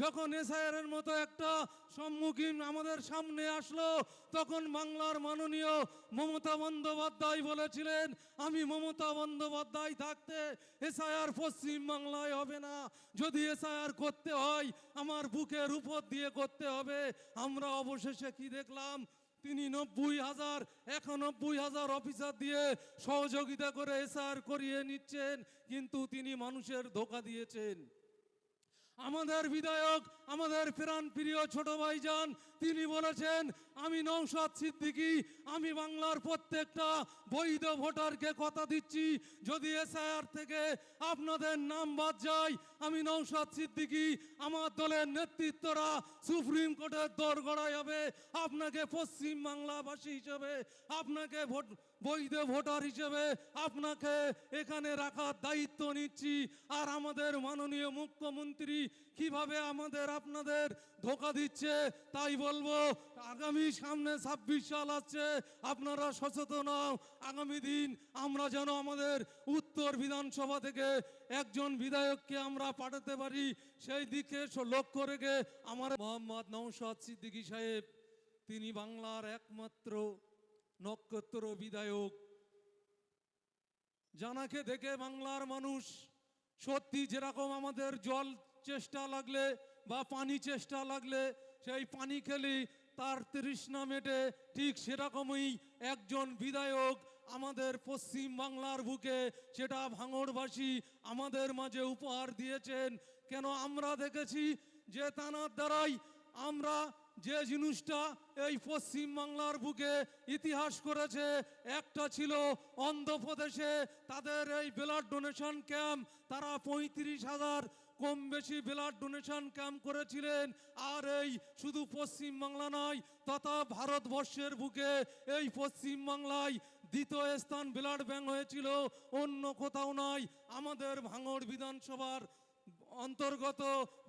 যখন এসআইআর মতো একটা সম্মুখীন আমাদের সামনে আসলো, তখন বাংলার মাননীয় মমতা বন্দ্যোপাধ্যায় বলেছিলেন, আমি মমতা বন্দ্যোপাধ্যায় থাকতে এসআইআর পশ্চিম বাংলায় হবে না, যদি এসআইআর করতে হয় আমার বুকের উপর দিয়ে করতে হবে। আমরা অবশেষে কি দেখলাম, তিনি 91,000 অফিসার দিয়ে সহযোগিতা করে এসআইআর করিয়ে নিচ্ছেন, কিন্তু তিনি মানুষের ধোঁকা দিয়েছেন। আমাদের বিধায়ক, আমাদের প্রাণ প্রিয় ছোট ভাইজান, তিনি বলেছেন, আমি নওশাদ সিদ্দিকী, আমি বাংলার প্রত্যেকটা বৈধ ভোটারকে কথা দিচ্ছি, যদি এসআইআর থেকে আপনাদের নাম বাদ যায়, আমি নওশাদ সিদ্দিকী, আমার দলের নেতৃত্বরা সুপ্রিম কোর্টের দোরগোড়ায় হবে, আপনাকে পশ্চিম বাংলাবাসী হিসেবে, আপনাকে বৈধ ভোটার হিসেবে আপনাকে এখানে রাখার দায়িত্ব নিচ্ছি। আর আমাদের মাননীয় মুখ্যমন্ত্রী কিভাবে আপনাদের ধোঁকা দিচ্ছে, তাই বলবো, আগামী সামনে 26 সাল আসছে, আপনারা সচেতন হও। আগামী দিন আমরা যেন আমাদের উত্তর বিধানসভা থেকে একজন বিধায়ককে আমরা পাঠাতে পারি, সেই দিকে লক্ষ্য রেখে আমার মোহাম্মদ নওশাদ সিদ্দিকী সাহেব, তিনি বাংলার একমাত্র নক্ষত্র বিধায়ক, জানাকে দেখে বাংলার মানুষ সত্যি যেরকম আমাদের জল চেষ্টা লাগলে বা পানি চেষ্টা লাগলে সেই পানি খেলি তার তৃষ্ণা মেটে, ঠিক সেরকমই একজন বিধায়ক আমাদের পশ্চিম বাংলার বুকে, সেটা ভাঙড়বাসী আমাদের মাঝে উপহার দিয়েছেন। কেন আমরা দেখেছি যে তাঁর দ্বারাই আমরা যে জিনিসটা এই পশ্চিম বাংলার বুকে ইতিহাস করেছে, একটা ছিল অন্ধ্রপ্রদেশে তাদের এই ব্লাড ডোনেশন ক্যাম্প, তারা 35,000 কম বেশি ব্লাড ডোনেশন ক্যাম্প করেছিলেন। আর এই শুধু পশ্চিম বাংলা নয়, তথা ভারতবর্ষের বুকে এই পশ্চিম বাংলায় দ্বিতীয় স্থান ব্লাড ব্যাংক হয়েছিল, অন্য কোথাও নয়। আমাদের ভাঙড় বিধানসভার অন্তর্গত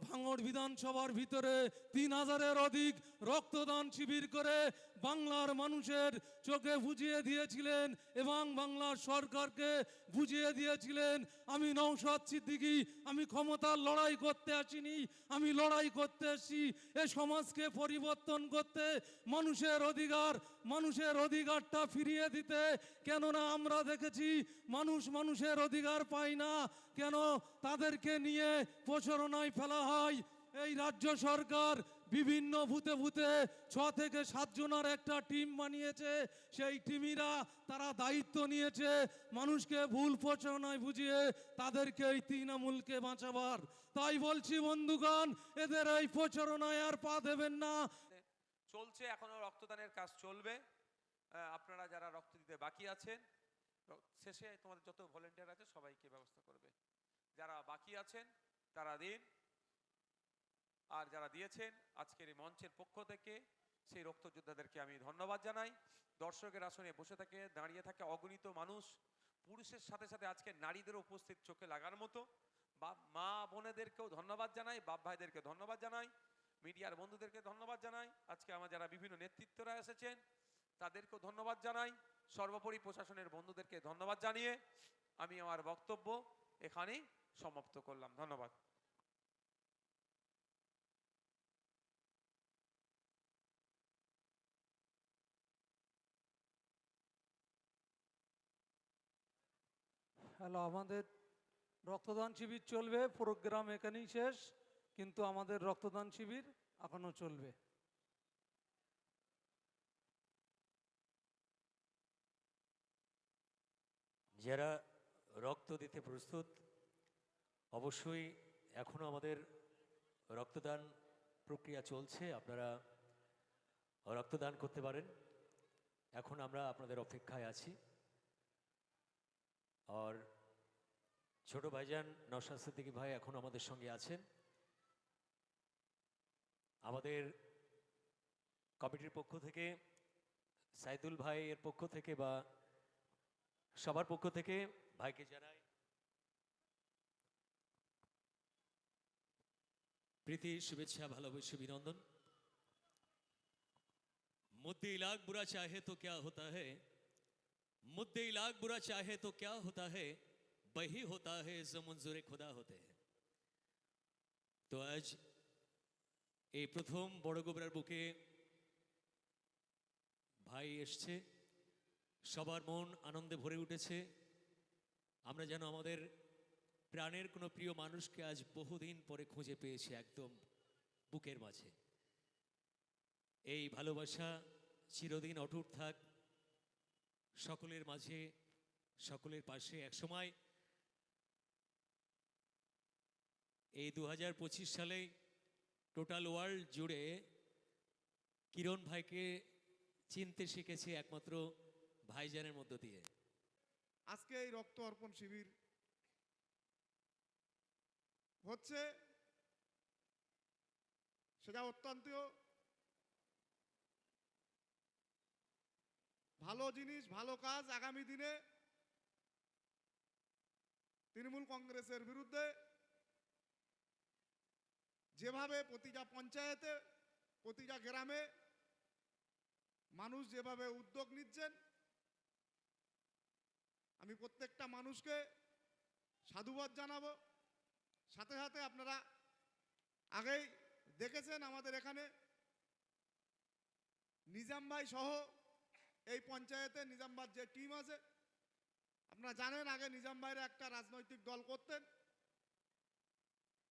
ভাঙড় বিধানসভার ভিতরে 3,000-এর অধিক রক্তদান শিবির করে বাংলার মানুষের চোখে বুঝিয়ে দিয়েছিলেন এবং বাংলার সরকারকে বুঝিয়ে দিয়েছিলেন, আমি নওশাদ সিদ্দিকী, আমি ক্ষমতার লড়াই করতে আসিনি, আমি লড়াই করতে এসেছি এ সমাজকে পরিবর্তন করতে, মানুষের অধিকারটা ফিরিয়ে দিতে। কেননা আমরা দেখেছি মানুষের অধিকার পায় না, কেন তাদেরকে নিয়ে প্রচারণায় ফেলা হয়। এই রাজ্য সরকার বিভিন্ন ভূতে 6 থেকে 7 জনের একটা টিম বানিয়েছে, সেই টিমিরা তারা দায়িত্ব নিয়েছে মানুষকে ভুল প্রচারণায় বুঝিয়ে তাদেরকে এই তৃণমূলকে বাঁচাবার। তাই বলছি বন্ধুগণ, এদের এই প্রচারণায় আর পা দেবেন না। চলছে, এখনো রক্তদানের কাজ চলবে। আপনারা যারা রক্ত দিতে বাকি আছেন, শেষে তোমাদের যত ভলেন্টিয়ার আছে সবাইকে ব্যবস্থা করবে, যারা বাকি আছেন তারা দিন। আর যারা দিয়েছেন আজকের এই মঞ্চের পক্ষ থেকে সেই রক্তযোদ্ধাদেরকে আমি ধন্যবাদ জানাই। দর্শকের আসনে বসে থাকে, দাঁড়িয়ে থাকে অগণিত মানুষ, পুরুষের সাথে সাথে আজকে নারীদেরও উপস্থিত চোখে লাগার মতো। মা বোনেদেরকেও ধন্যবাদ জানাই, বাপ ভাইদেরকে ধন্যবাদ জানাই, মিডিয়ার বন্ধুদেরকে ধন্যবাদ জানাই, আজকে আমার যারা বিভিন্ন নেতৃত্বরা এসেছেন তাদেরকেও ধন্যবাদ জানাই, সর্বোপরি প্রশাসনের বন্ধুদেরকে ধন্যবাদ জানিয়ে আমি আমার বক্তব্য এখানেই সমাপ্ত করলাম। ধন্যবাদ। হ্যালো, আমাদের রক্তদান শিবির চলবে, প্রোগ্রাম এখানেই শেষ, কিন্তু আমাদের রক্তদান শিবির এখনো চলবে। যারা রক্ত দিতে প্রস্তুত, অবশ্যই এখনো আমাদের রক্তদান প্রক্রিয়া চলছে, আপনারা রক্তদান করতে পারেন। এখন আমরা আপনাদের অপেক্ষায় আছি। আর ছোট ভাইজান নওশাদ সিদ্দিকী ভাই এখন আমাদের সঙ্গে আছেন। আমাদের কমিটির পক্ষ থেকে, সাইদুল ভাইয়ের পক্ষ থেকে বা সবার পক্ষ থেকে ভাইকে জানাই প্রীতি, শুভেচ্ছা, ভালোবাসা, অভিনন্দন। मुद्दे लाख बुरा चाहे तो क्या होता है, मुद्दे लाख बुरा चाहे तो क्या होता है, वही होता है जो मंजूर खुदा होते हैं। तो आज এই প্রথম বড় গোবরার বুকে ভাই এসছে, সবার মন আনন্দে ভরে উঠেছে। আমরা যেন আমাদের প্রাণের কোনো প্রিয় মানুষকে আজ বহুদিন পরে খুঁজে পেয়েছি একদম বুকের মাঝে। এই ভালোবাসা চিরদিন অটুট থাক সকলের মাঝে, সকলের পাশে। একসময় এই 2025 সালে টোটাল ওয়ার্ল্ড জুড়ে কিরণ ভাইকে চিনতে শিখেছে একমাত্র ভাইজানের মধ্য দিয়ে। আজকে এই রক্ত অর্পণ শিবির হচ্ছে, সেটা অত্যন্ত ভালো জিনিস, ভালো কাজ। আগামী দিনে তৃণমূল কংগ্রেসের বিরুদ্ধে যেভাবে প্রতিটা পঞ্চায়েতে, প্রতিটা গ্রামে মানুষ যেভাবে উদ্যোগ নিচ্ছেন, আমি প্রত্যেকটা মানুষকে সাধুবাদ জানাবো। সাথে সাথে আপনারা আগেই দেখেছেন আমাদের এখানে নিজাম ভাই সহ এই পঞ্চায়েতে নিজাম ভাইয়ের যে টিম আছে, আপনারা জানেন আগে নিজাম ভাইরা একটা রাজনৈতিক দল করতেন।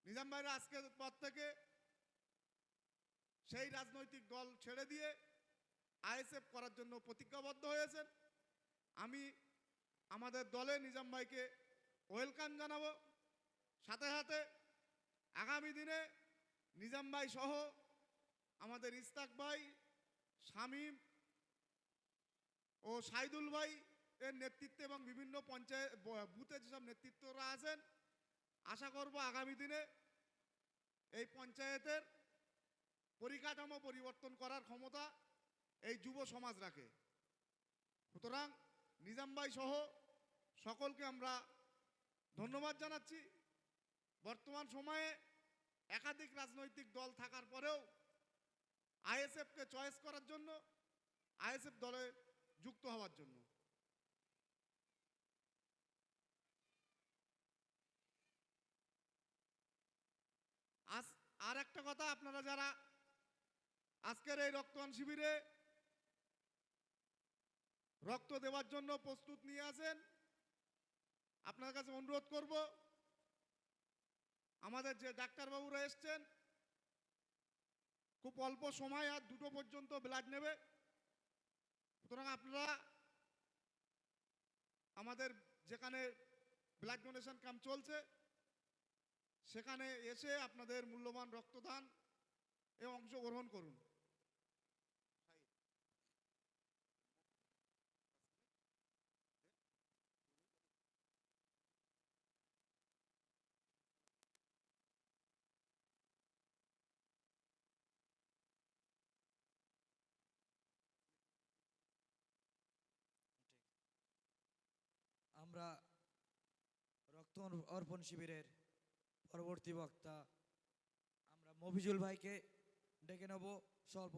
নিজাম ভাইরা আজকের পর থেকে সেই রাজনৈতিক দল ছেড়ে দিয়ে আইএসএফ করার জন্য প্রতিজ্ঞাবদ্ধ হয়েছেন। আমি আমাদের দলে নিজাম ভাইকে ওয়েলকাম জানাবো। সাথে সাথে আগামী দিনে নিজাম ভাই সহ আমাদের ইস্তাক ভাই, শামীম ও সাইদুল ভাই এর নেতৃত্বে এবং বিভিন্ন পঞ্চায়েত বুথে যেসব নেতৃত্বরা আছেন, আশা করব আগামী দিনে এই পঞ্চায়েতের পরিকাঠামো পরিবর্তন করার ক্ষমতা এই যুব সমাজ রাখে। সুতরাং নিজাম ভাই সহ সকলকে আমরা ধন্যবাদ জানাচ্ছি। বর্তমান সময়ে একাধিক রাজনৈতিক দল থাকার পরেও আইএসএফকে চয়েস করার জন্য, আইএসএফ দলে যুক্ত হওয়ার জন্য। আর একটা কথা, আপনারা যারা আজকের এই রক্তদান শিবিরে রক্ত দেওয়ার জন্য প্রস্তুত নিয়ে আছেন, আপনার কাছে অনুরোধ করব, আমাদের যে ডাক্তারবাবুরা এসছেন খুব অল্প সময়, আর 2টো পর্যন্ত ব্লাড নেবে। সুতরাং আপনারা আমাদের যেখানে ব্লাড ডোনেশন ক্যাম্প চলছে সেখানে এসে আপনাদের মূল্যবান রক্তদান এ অংশগ্রহণ করুন। আমরা রক্ত অর্পণ শিবিরের পরবর্তী বক্তা আমরা মফিজুল ভাইকে ডেকে নেব স্বল্প